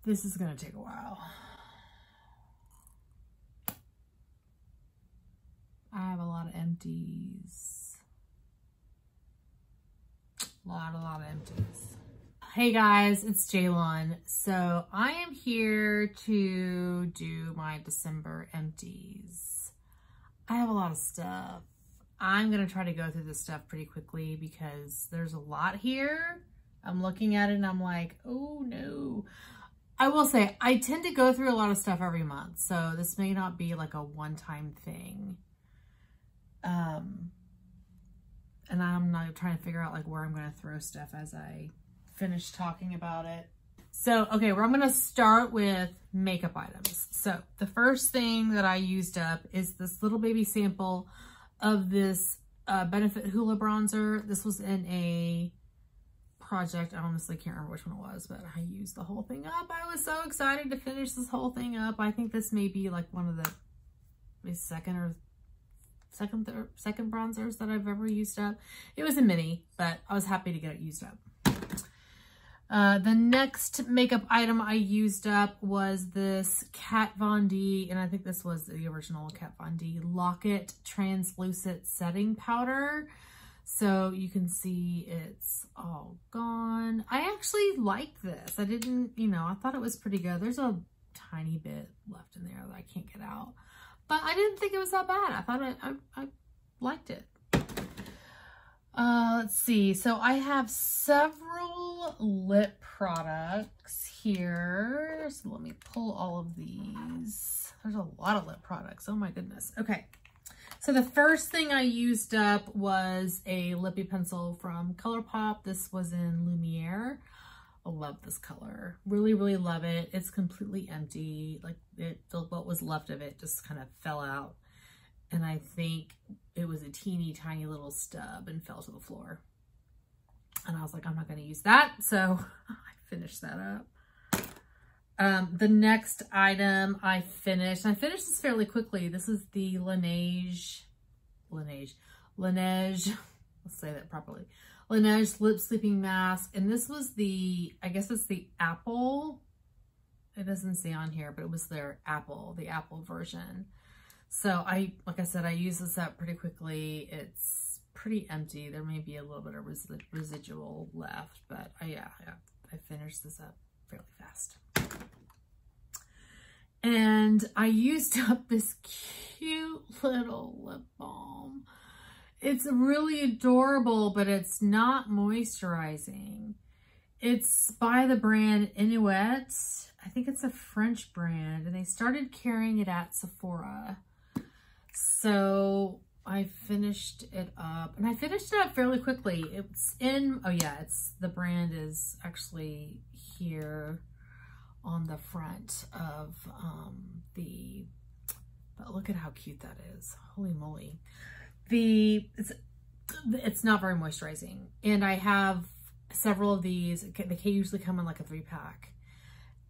This is gonna take a while. I have a lot of empties. A lot of empties. Hey guys, it's Jaylon. So I am here to do my December empties. I have a lot of stuff. I'm gonna try to go through this stuff pretty quickly because there's a lot here. I'm looking at it and I'm like, oh no. I will say, I tend to go through a lot of stuff every month, so this may not be like a one-time thing. And I'm not trying to figure out like where I'm going to throw stuff as I finish talking about it. So, okay, I'm going to start with makeup items. So the first thing that I used up is this little baby sample of this Benefit Hoola bronzer. This was in a project. I honestly can't remember which one it was, but I used the whole thing up. I was so excited to finish this whole thing up. I think this may be like one of the second bronzers that I've ever used up. It was a mini, but I was happy to get it used up. The next makeup item I used up was this Kat Von D, and I think this was the original Kat Von D Lock-It Translucent Setting Powder. So you can see it's all gone. I actually like this. I didn't, I thought it was pretty good. There's a tiny bit left in there that I can't get out. But I didn't think it was that bad. I thought I liked it. Let's see. So I have several lip products here. So let me pull all of these. There's a lot of lip products. Oh my goodness. Okay. So the first thing I used up was a lippy pencil from ColourPop. This was in Lumiere. I love this color. Really, really love it. It's completely empty. Like what was left of it just kind of fell out. And I think it was a teeny tiny little stub and fell to the floor. And I was like, I'm not going to use that. So I finished that up. The next item I finished this fairly quickly. This is the Laneige, let's say that properly. Laneige Lip Sleeping Mask. And this was I guess it's the Apple. It doesn't say on here, but it was the Apple version. So like I said, I used this up pretty quickly. It's pretty empty. There may be a little bit of residual left, but I finished this up fairly fast. And I used up this cute little lip balm. It's really adorable, but it's not moisturizing. It's by the brand Inuit. I think it's a French brand, and they started carrying it at Sephora. So I finished it up, and I finished it up fairly quickly. It's in, the brand is actually here on the front of but look at how cute that is. Holy moly. It's not very moisturizing, and I have several of these. They usually come in like a 3-pack,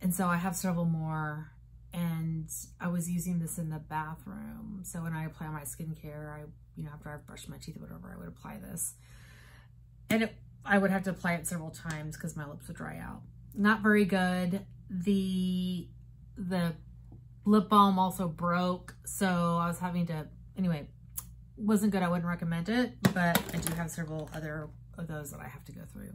and so I have several more, and I was using this in the bathroom. So when I apply my skincare, after I've brushed my teeth or whatever, I would apply this, and I would have to apply it several times because my lips would dry out. Not very good. The lip balm also broke, so I was having to, anyway, wasn't good. I wouldn't recommend it, but I do have several other of those that I have to go through.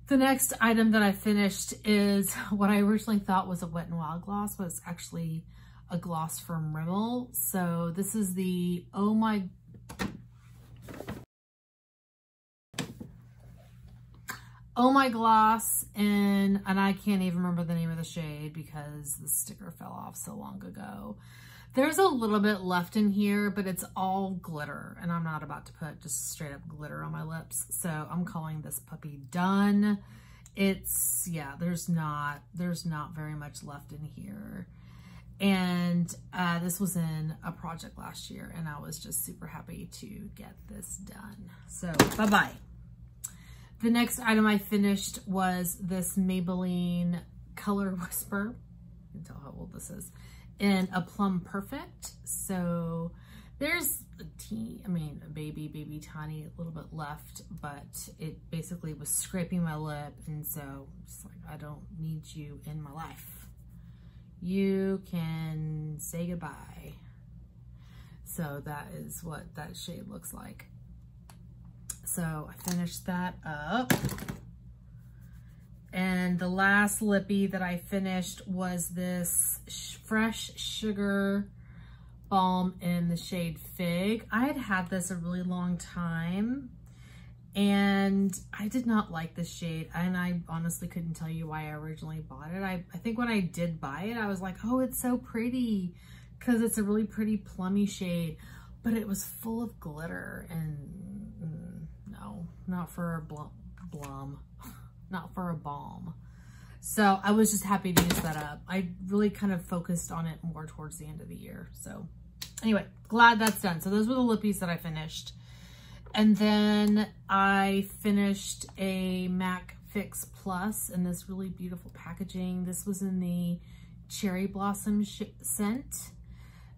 The next item that I finished is what I originally thought was a Wet n Wild gloss, but it's actually a gloss from Rimmel. So this is the Oh My Gloss, and I can't even remember the name of the shade because the sticker fell off so long ago. There's a little bit left in here, but it's all glitter, and I'm not about to put just straight up glitter on my lips. So I'm calling this puppy done. It's, there's not very much left in here. And this was in a project last year, and I was just super happy to get this done. So bye-bye. The next item I finished was this Maybelline Color Whisper. You can tell how old this is. In a Plum Perfect. So There's a baby tiny, a little bit left, but it basically was scraping my lip, and so it's like, I don't need you in my life. You can say goodbye. So that is what that shade looks like. So I finished that up. And the last lippy that I finished was this Fresh Sugar Balm in the shade Fig. I had had this a really long time and I did not like this shade, and I honestly couldn't tell you why I originally bought it. I think when I did buy it, I was like, oh, it's so pretty, because it's a really pretty plummy shade, but it was full of glitter, and no, not for a not for a balm. So I was just happy to use that up. I really kind of focused on it more towards the end of the year. So anyway, glad that's done. So those were the lippies that I finished. And then I finished a MAC Fix Plus in this really beautiful packaging. This was in the Cherry Blossom scent.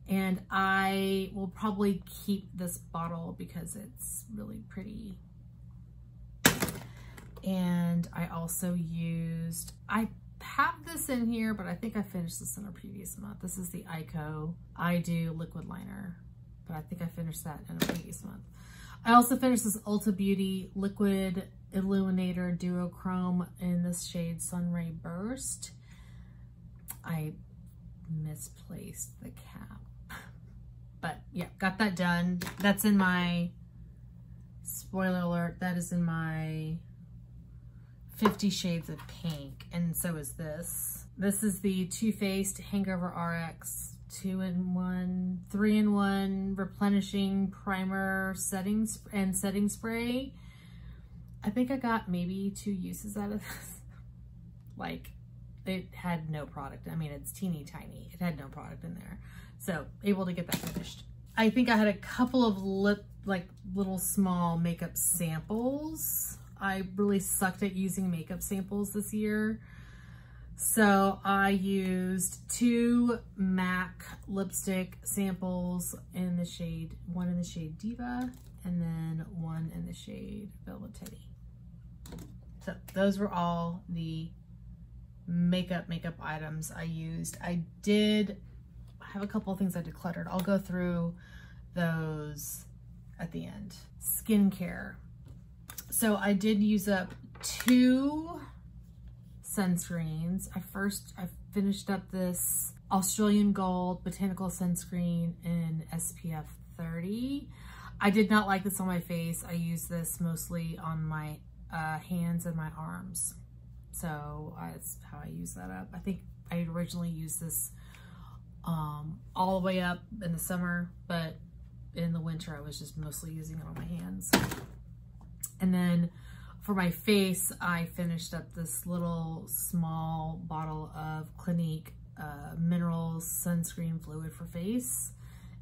And I will probably keep this bottle because it's really pretty. And I also used, I have this in here, but I think I finished this in a previous month. This is the I Do Liquid Liner, but I think I finished that in a previous month. I also finished this Ulta Beauty Liquid Illuminator Duochrome in this shade Sunray Burst. I misplaced the cap, but yeah, got that done. That's in my, spoiler alert, that is in my 50 Shades of Pink, and so is this. This is the Too Faced Hangover RX 2-in-1, 3-in-1 replenishing primer setting spray. I think I got maybe 2 uses out of this. Like, it had no product. I mean, it's teeny tiny. It had no product in there. So able to get that finished. I think I had a couple of little small makeup samples. I really sucked at using makeup samples this year. So I used 2 MAC lipstick samples in the shade, one in the shade Diva and then one in the shade Velvet Teddy. So those were all the makeup items I used. I have a couple of things I decluttered. I'll go through those at the end. Skincare. So I did use up 2 sunscreens. I finished up this Australian Gold Botanical Sunscreen in SPF 30. I did not like this on my face. I used this mostly on my hands and my arms. So that's how I use that up. I think I originally used this all the way up in the summer, but in the winter I was just mostly using it on my hands. And then for my face, I finished up this little small bottle of Clinique Mineral Sunscreen Fluid for Face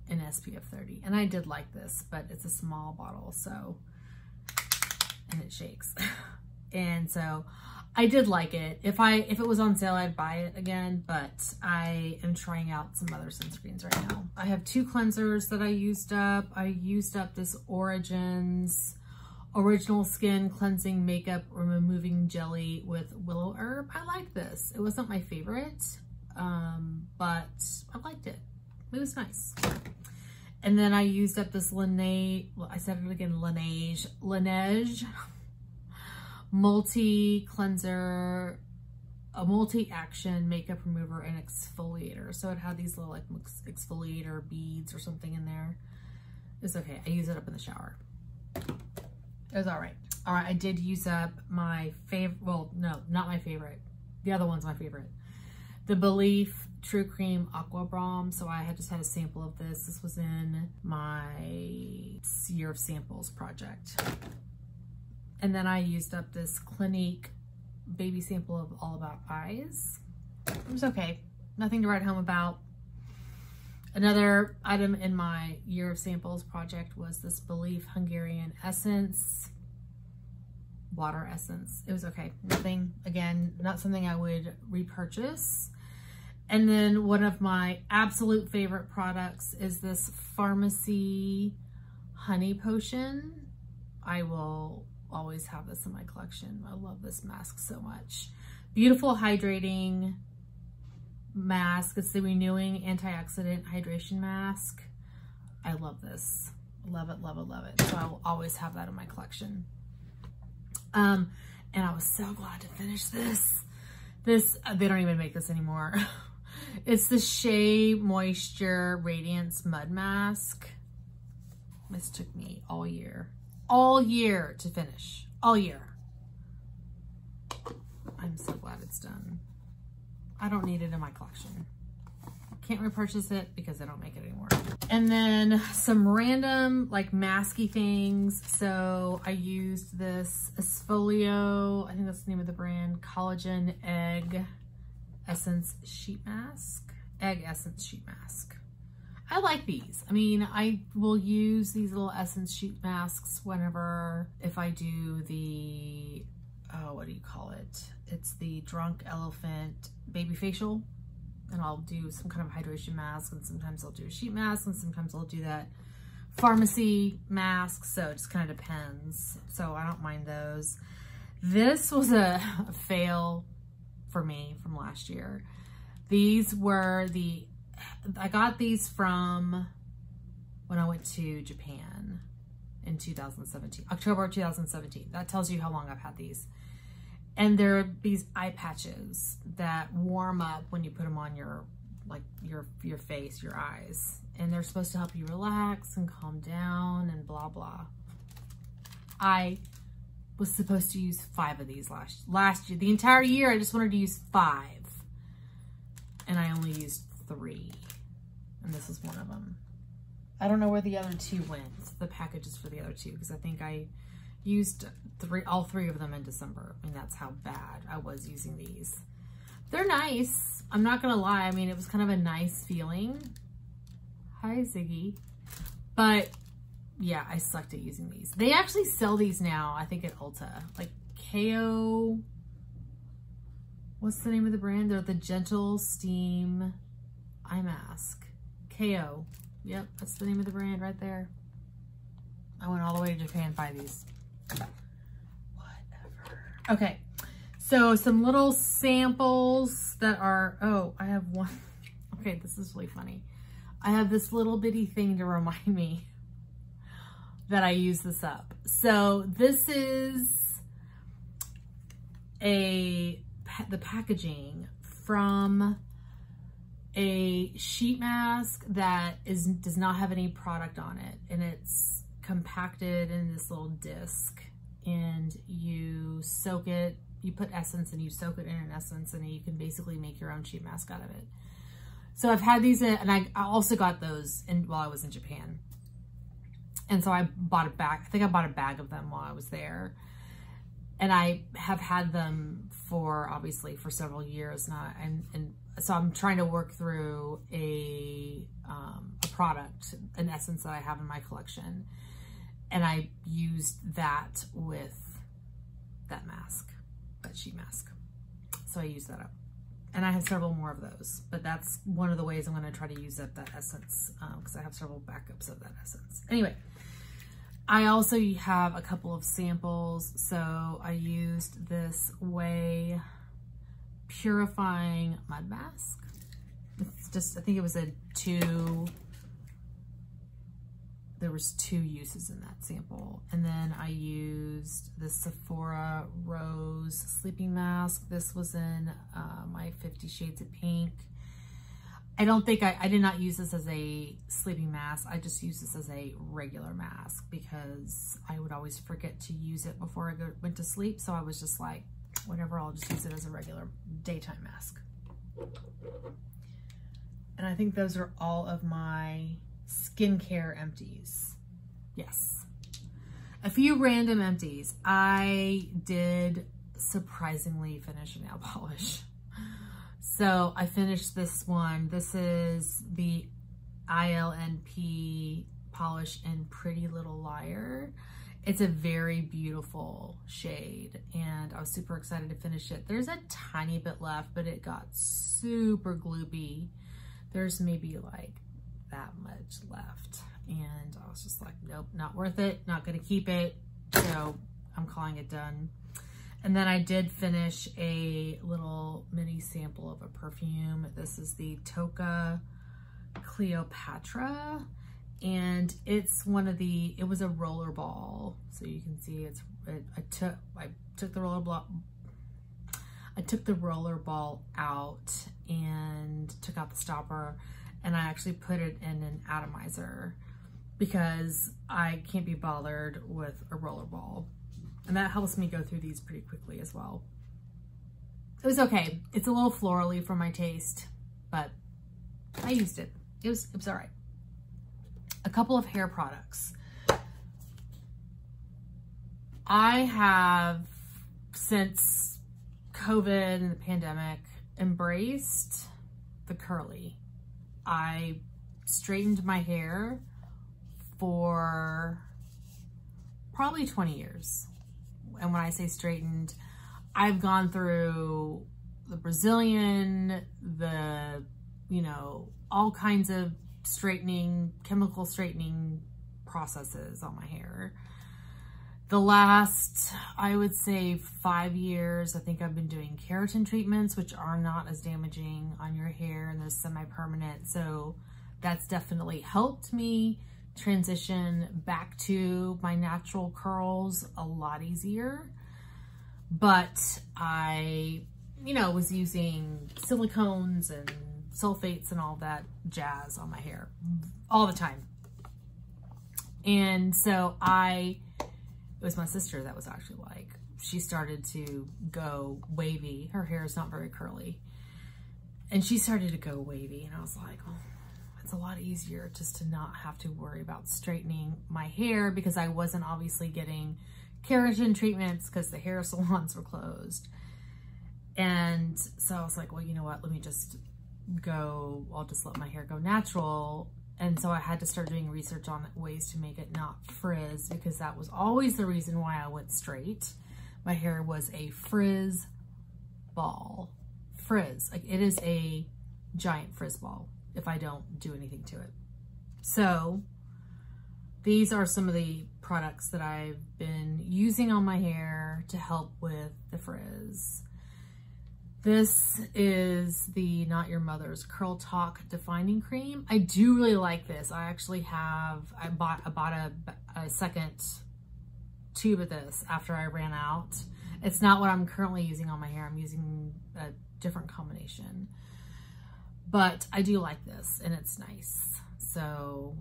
in SPF 30. And I did like this, but it's a small bottle, so, and it shakes. And so I did like it. If it was on sale, I'd buy it again, but I am trying out some other sunscreens right now. I have 2 cleansers that I used up. I used up this Origins Original Skin Cleansing Makeup Removing Jelly with Willow Herb. I like this. It wasn't my favorite, but I liked it. It was nice. And then I used up this Laneige, well, I said it again, Laneige Multi-Cleanser, a multi-action makeup remover and exfoliator. So it had these little like exfoliator beads or something in there. It's okay. I use it up in the shower. It was all right. All right, I did use up my favorite, well, no, not my favorite. The other one's my favorite. The Belief True Cream Aqua Balm. So I just had a sample of this. This was in my Year of Samples project. And then I used up this Clinique baby sample of All About Eyes. It was okay. Nothing to write home about. Another item in my Year of Samples project was this Belief Hungarian Essence, water essence. It was okay. Nothing, again, not something I would repurchase. And then one of my absolute favorite products is this Pharmacy Honey Potion. I will always have this in my collection. I love this mask so much. Beautiful hydrating mask. It's the Renewing Antioxidant Hydration Mask. I love this. Love it, love it, love it. So I will always have that in my collection. And I was so glad to finish this. They don't even make this anymore. It's the Shea Moisture Radiance Mud Mask. This took me all year to finish, all year. I'm so glad it's done. I don't need it in my collection. Can't repurchase it because I don't make it anymore. And then some random like masky things. So I used this Esfolio, I think that's the name of the brand, Collagen Egg Essence Sheet Mask. Egg Essence Sheet Mask. I like these. I mean, I will use these little essence sheet masks whenever, if I do the, what do you call it? It's the Drunk Elephant Baby Facial. And I'll do some kind of hydration mask, and sometimes I'll do a sheet mask, and sometimes I'll do that pharmacy mask. So it just kind of depends. So I don't mind those. This was a fail for me from last year. These were I got these from when I went to Japan in 2017, October of 2017. That tells you how long I've had these. And they're these eye patches that warm up when you put them on your face, your eyes. And they're supposed to help you relax and calm down and blah, blah. I was supposed to use 5 of these last year. The entire year, I just wanted to use 5. And I only used 3. And this is one of them. I don't know where the other 2 went, the packages for the other 2, because I think I used all 3 of them in December. I mean, that's how bad I was using these. They're nice. I'm not gonna lie. I mean, it was kind of a nice feeling. Hi, Ziggy. But yeah, I sucked at using these. They actually sell these now, I think at Ulta. Like KO, what's the name of the brand? They're the Gentle Steam Eye Mask. KO. Yep, that's the name of the brand right there. I went all the way to Japan to buy these. Whatever. Okay, so some little samples that are, oh, I have one. Okay, this is really funny. I have this little bitty thing to remind me that I use this up. So this is the packaging from a sheet mask that does not have any product on it, and it's compacted in this little disc, and you soak it, you put essence and you soak it in an essence, and you can basically make your own sheet mask out of it. So I've had these and I also got those while I was in Japan. And so I bought a bag. I think I bought a bag of them while I was there. And I have had them obviously for several years now. And so I'm trying to work through a product, an essence that I have in my collection. And I used that with that mask, that sheet mask. So I used that up. And I have several more of those, but that's one of the ways I'm going to try to use up that essence, because I have several backups of that essence. Anyway, I also have a couple of samples. So I used this Way Purifying Mud Mask. It's just, I think it was there was 2 uses in that sample. And then I used the Sephora Rose Sleeping Mask. This was in my 50 Shades of Pink. I did not use this as a sleeping mask. I just used this as a regular mask because I would always forget to use it before I went to sleep. So I was just like, whatever, I'll just use it as a regular daytime mask. And I think those are all of my skincare empties. Yes. A few random empties. I did surprisingly finish a nail polish. So I finished this one. This is the ILNP polish in Pretty Little Liar. It's a very beautiful shade, and I was super excited to finish it. There's a tiny bit left, but it got super gloopy. There's maybe like that much left, and I was just like, nope, not worth it, not gonna keep it, so I'm calling it done. And then I did finish a little mini sample of a perfume. This is the Toca Cleopatra, and it's one of the, it was a roller ball, so you can see I took the roller ball out and took out the stopper, and I actually put it in an atomizer because I can't be bothered with a roller ball. And that helps me go through these pretty quickly as well. It was okay. It's a little florally for my taste, but I used it. It was all right. A couple of hair products. I have, since COVID and the pandemic, embraced the curly. I straightened my hair for probably 20 years. And when I say straightened, I've gone through the Brazilian, all kinds of straightening, chemical straightening processes on my hair. The last, I would say 5 years, I think I've been doing keratin treatments, which are not as damaging on your hair, and they're semi-permanent. So that's definitely helped me transition back to my natural curls a lot easier. But I, was using silicones and sulfates and all that jazz on my hair all the time. And so it was my sister that was actually like, she started to go wavy. Her hair is not very curly. And she started to go wavy, and I was like, oh, it's a lot easier just to not have to worry about straightening my hair, because I wasn't obviously getting keratin treatments because the hair salons were closed. And so I was like, well, you know what, let me just go, I'll just let my hair go natural. And so I had to start doing research on ways to make it not frizz, because that was always the reason why I went straight. My hair was a frizz ball. Frizz, like it is a giant frizz ball if I don't do anything to it. So these are some of the products that I've been using on my hair to help with the frizz. This is the Not Your Mother's Curl Talk Defining Cream. I do really like this. I actually I bought a second tube of this after I ran out. It's not what I'm currently using on my hair. I'm using a different combination. But I do like this, and it's nice. So,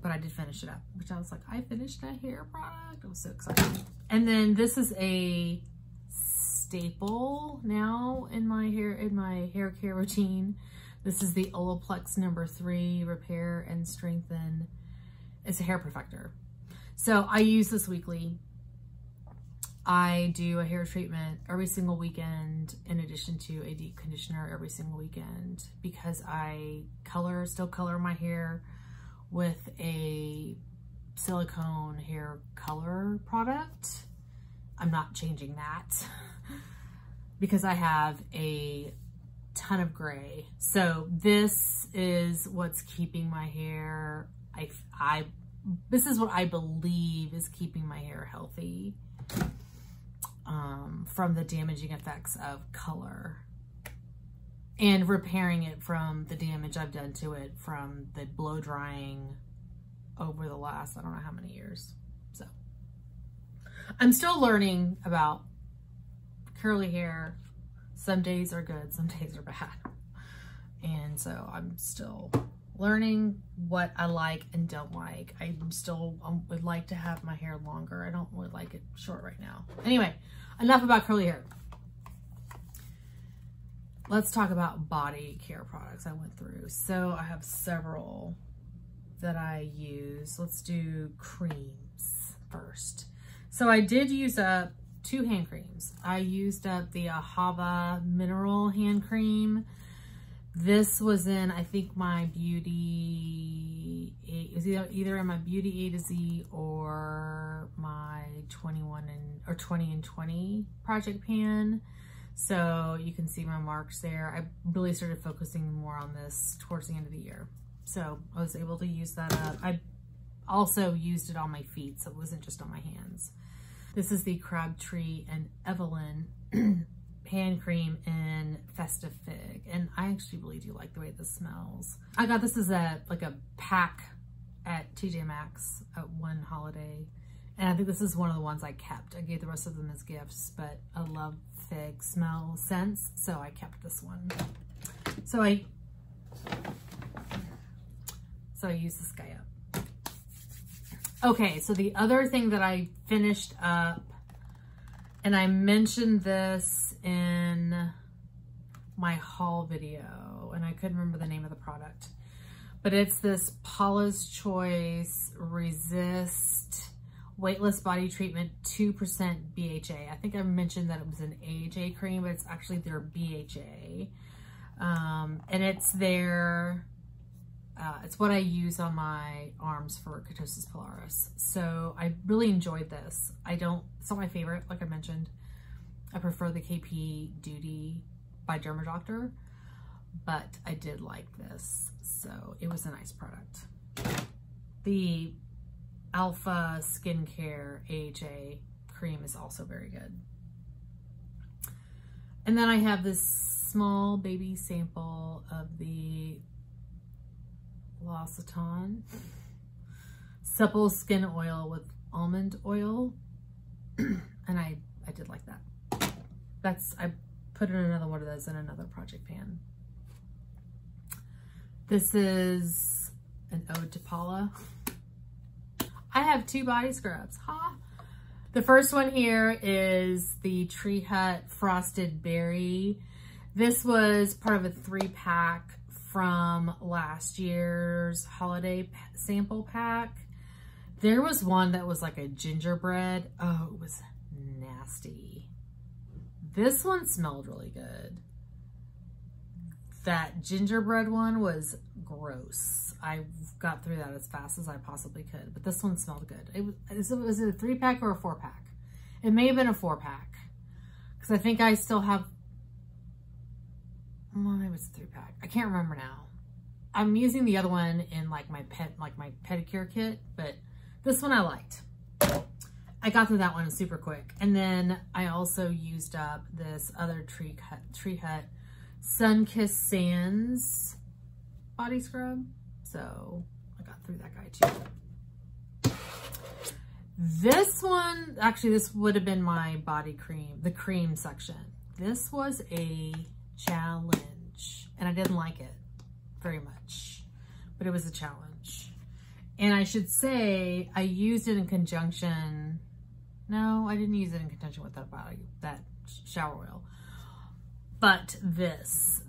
but I did finish it up, which I was like, I finished a hair product. I was so excited. And then this is a staple now in my hair care routine. This is the Olaplex No. 3 Repair and Strengthen. It's a hair perfector. So I use this weekly. I do a hair treatment every single weekend in addition to a deep conditioner every single weekend, because I still color my hair with a silicone hair color product. I'm not changing that because I have a ton of gray. So this is what's keeping my hair, this is what I believe is keeping my hair healthy from the damaging effects of color, and repairing it from the damage I've done to it from the blow drying over the last, I don't know how many years. So I'm still learning about curly hair. Some days are good, some days are bad. And so I'm still learning what I like and don't like. I still would like to have my hair longer. I don't really like it short right now. Anyway, enough about curly hair. Let's talk about body care products I went through. So I have several that I use. Let's do creams first. So I did use up 2 hand creams. I used up the Ahava Mineral Hand Cream. This was in, I think, my it was either in my Beauty A to Z or my 20 and 20 project pan. So you can see my marks there. I really started focusing more on this towards the end of the year. So I was able to use that up. I also used it on my feet, so it wasn't just on my hands. This is the Crabtree and Evelyn hand cream in Festive Fig, and I actually really do like the way this smells. I got this as like a pack at TJ Maxx at one holiday, and I think this is one of the ones I kept. I gave the rest of them as gifts, but I love fig smell scents, so I kept this one. So I use this guy up. Okay, so the other thing that I finished up, and I mentioned this in my haul video, and I couldn't remember the name of the product, but it's this Paula's Choice Resist Weightless Body Treatment 2% BHA. I think I mentioned that it was an AHA cream, but it's actually their BHA. And it's their, it's what I use on my arms for keratosis pilaris. So I really enjoyed this. It's not my favorite, like I mentioned. I prefer the KP Duty by Dermadoctor, but I did like this. So it was a nice product. The Alpha Skincare AHA cream is also very good. And then I have this small baby sample of the L'Occitane Supple Skin Oil with almond oil. And I did like that. I put in another one of those in another project pan. This is an ode to Paula. I have 2 body scrubs, huh? The first one here is the Tree Hut Frosted Berry. This was part of a 3-pack from last year's holiday sample pack. There was one that was like a gingerbread. Oh, it was nasty. This one smelled really good. That gingerbread one was gross. I got through that as fast as I possibly could, but this one smelled good. Was it a 3-pack or a 4-pack? It may have been a 4-pack, because I think I still have, well, maybe it's a 3-pack. I can't remember now. I'm using the other one in like my pedicure kit, but this one I liked. I got through that one super quick. And then I also used up this other Tree Hut Sunkissed Sands body scrub. So I got through that guy too. This one, actually this would have been my body cream, the cream section. This was a challenge and I didn't like it very much, but it was a challenge. And I should say I used it in conjunction. No, I didn't use it in conjunction with that shower oil. But this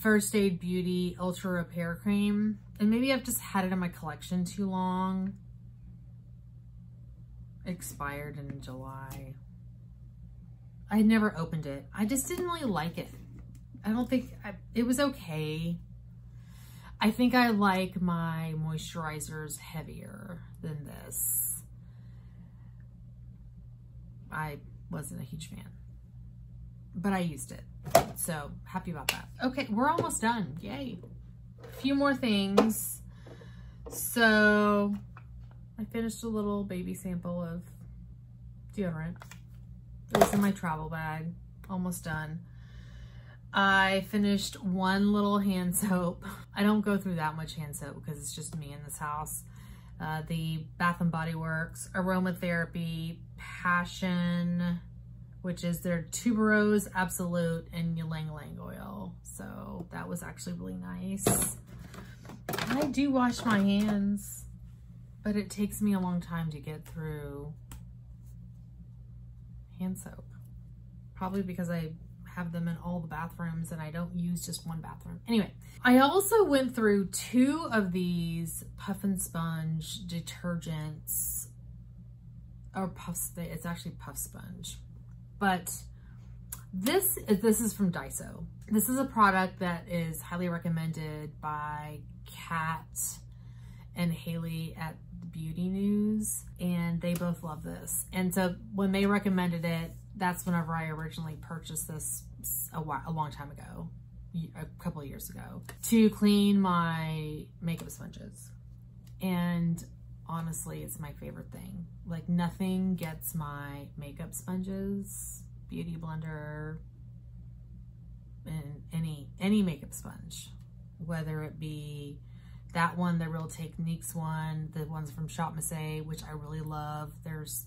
First Aid Beauty Ultra Repair Cream, and maybe I've just had it in my collection too long. It expired in July. I had never opened it. I just didn't really like it. I don't think, it was okay. I think I like my moisturizers heavier than this. I wasn't a huge fan, but I used it. So happy about that. Okay, we're almost done. Yay. A few more things. So I finished a little baby sample of deodorant. It was in my travel bag. Almost done. I finished one little hand soap. I don't go through that much hand soap because it's just me in this house. The Bath & Body Works Aromatherapy Passion, which is their Tuberose Absolute and Ylang Ylang oil. So that was actually really nice. I do wash my hands, but it takes me a long time to get through hand soap. Probably because I have them in all the bathrooms and I don't use just one bathroom. Anyway, I also went through 2 of these Puff and Sponge detergents, or it's actually Puff Sponge, but This is from Daiso. This is a product that is highly recommended by Kat and Haley at Beauty News, and they both love this. And so when they recommended it, that's whenever I originally purchased this a long time ago, a couple of years ago, to clean my makeup sponges. And honestly, it's my favorite thing. Like, nothing gets my makeup sponges, Beauty Blender, and any makeup sponge, whether it be that one, the Real Techniques one, the ones from Shop Massé, which I really love.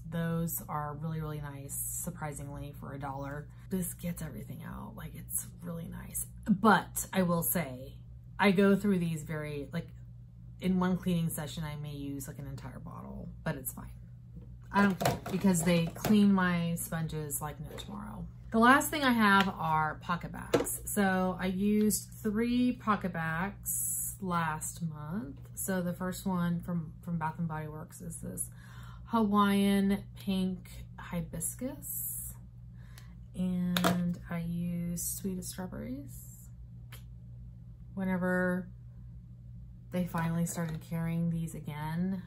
Those are really, really nice, surprisingly, for $1. This gets everything out. Like, it's really nice. But I will say, I go through these very, like, in one cleaning session, I may use like an entire bottle, but it's fine. I don't care, because they clean my sponges like no tomorrow. The last thing I have are pocket bags. So I used 3 pocket bags last month. So the first one from Bath & Body Works is this Hawaiian pink hibiscus. And I used sweetest strawberries. Whenever they finally started carrying these again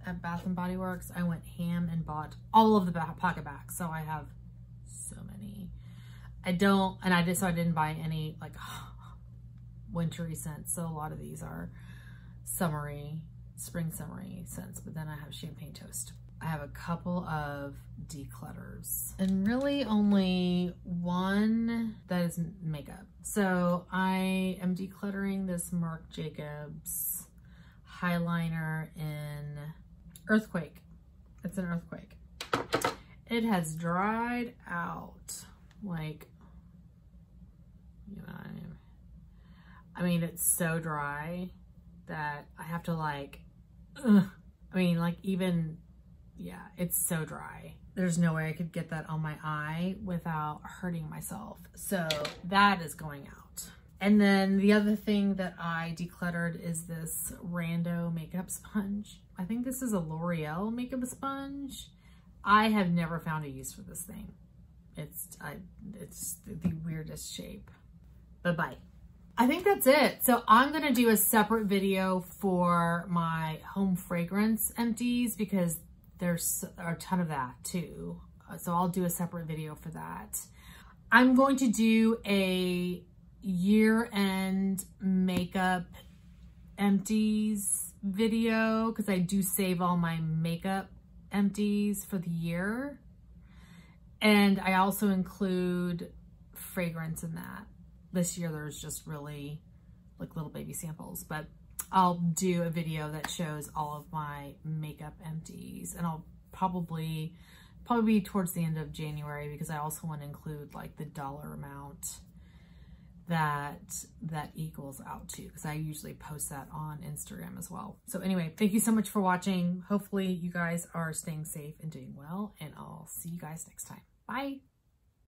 at Bath & Body Works, I went ham and bought all of the pocket bags. So I have so many. I didn't buy any like wintry scents. So a lot of these are summery, spring summery scents, but then I have champagne toast. I have a couple of declutters and really only one that is makeup. So I am decluttering this Marc Jacobs highliner in Earthquake. It's an Earthquake. It has dried out, like, you know what I mean? I mean, it's so dry that I have to like, yeah, it's so dry. There's no way I could get that on my eye without hurting myself. So that is going out. And then the other thing that I decluttered is this rando makeup sponge. I think this is a L'Oreal makeup sponge. I have never found a use for this thing. It's the weirdest shape. Bye-bye. I think that's it. So I'm gonna do a separate video for my home fragrance empties, because there's a ton of that too. So I'll do a separate video for that. I'm going to do a year-end makeup empties video, because I do save all my makeup empties for the year. And I also include fragrance in that. This year there's just really like little baby samples, but I'll do a video that shows all of my makeup empties, and I'll probably be towards the end of January, because I also want to include like the dollar amount that equals out to, because I usually post that on Instagram as well. So anyway, thank you so much for watching. Hopefully you guys are staying safe and doing well, and I'll see you guys next time. Bye.